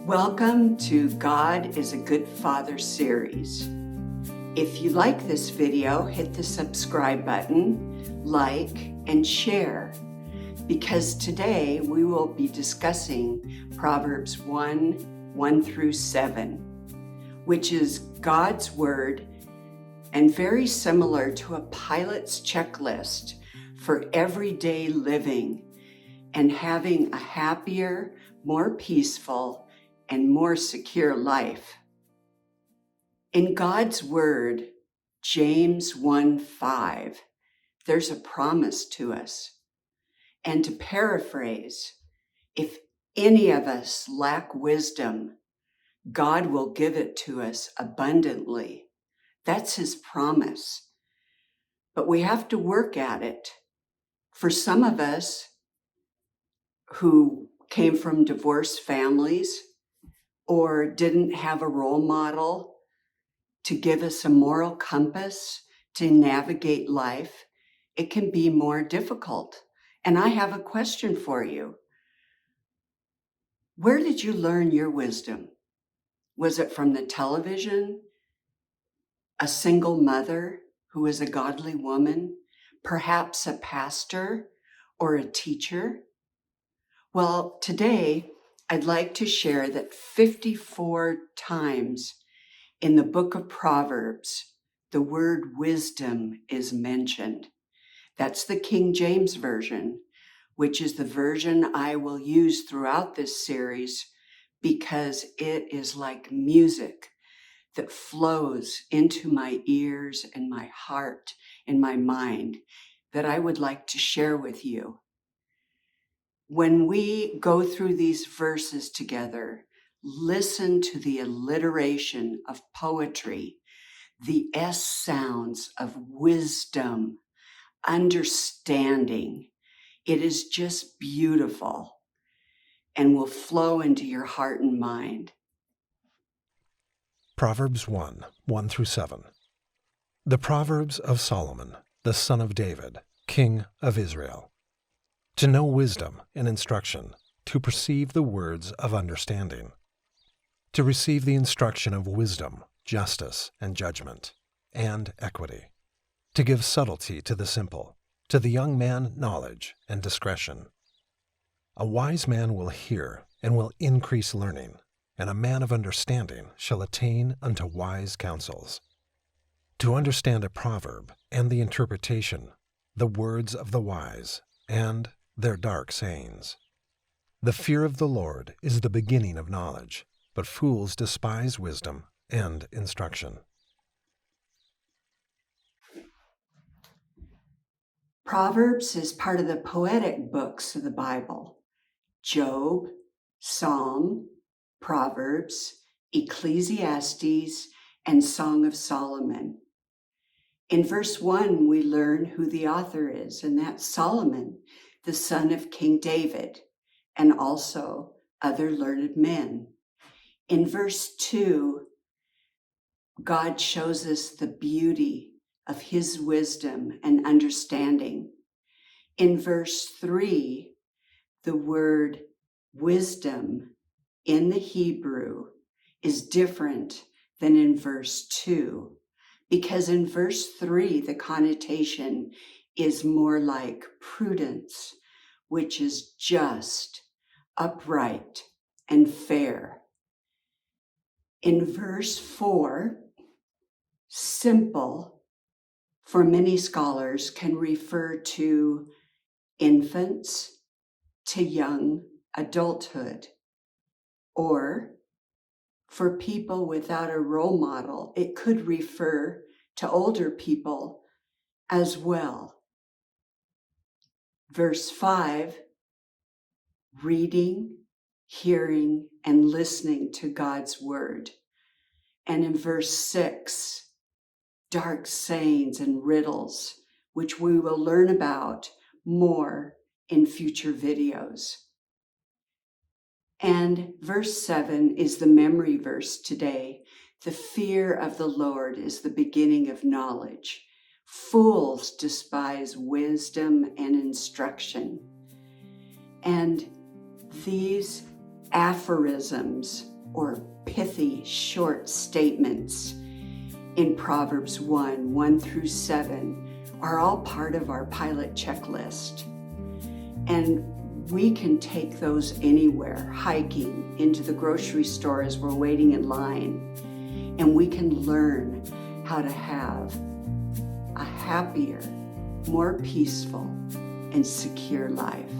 Welcome to God is a Good Father series. If you like this video, hit the subscribe button, like, and share, because today we will be discussing Proverbs 1 through 7, which is God's Word and very similar to a pilot's checklist for everyday living and having a happier, more peaceful, and more secure life. In God's Word, James 1:5, there's a promise to us. And to paraphrase, if any of us lack wisdom, God will give it to us abundantly. That's His promise. But we have to work at it. For some of us who came from divorced families, or didn't have a role model to give us a moral compass to navigate life, it can be more difficult. And I have a question for you. Where did you learn your wisdom? Was it from the television? A single mother who was a godly woman? Perhaps a pastor or a teacher? Well, today I'd like to share that 54 times in the book of Proverbs, the word wisdom is mentioned. That's the King James Version, which is the version I will use throughout this series because it is like music that flows into my ears and my heart and my mind that I would like to share with you. When we go through these verses together, listen to the alliteration of poetry, the S sounds of wisdom, understanding. It is just beautiful and will flow into your heart and mind. Proverbs 1 through 7. The Proverbs of Solomon, the son of David, king of Israel. To know wisdom and instruction, to perceive the words of understanding, to receive the instruction of wisdom, justice, and judgment, and equity, to give subtlety to the simple, to the young man knowledge and discretion. A wise man will hear and will increase learning, and a man of understanding shall attain unto wise counsels. To understand a proverb and the interpretation, the words of the wise, and their dark sayings. The fear of the Lord is the beginning of knowledge, but fools despise wisdom and instruction. Proverbs is part of the poetic books of the Bible. Job, Psalm, Proverbs, Ecclesiastes, and Song of Solomon. In verse 1, we learn who the author is, and that's Solomon, the son of King David, and also other learned men. In verse 2, God shows us the beauty of his wisdom and understanding. In verse 3, the word wisdom in the Hebrew is different than in verse 2, because in verse 3, the connotation is more like prudence, which is just, upright, and fair. In verse 4, simple, for many scholars, can refer to infants to young adulthood, or for people without a role model, it could refer to older people as well. Verse 5, reading, hearing, and listening to God's word. And in verse 6, dark sayings and riddles, which we will learn about more in future videos. And verse 7 is the memory verse today. The fear of the Lord is the beginning of knowledge. Fools despise wisdom and instruction. And these aphorisms or pithy short statements in Proverbs 1 through 7 are all part of our pilot checklist. And we can take those anywhere, hiking, into the grocery store as we're waiting in line, and we can learn how to have a happier, more peaceful, and secure life.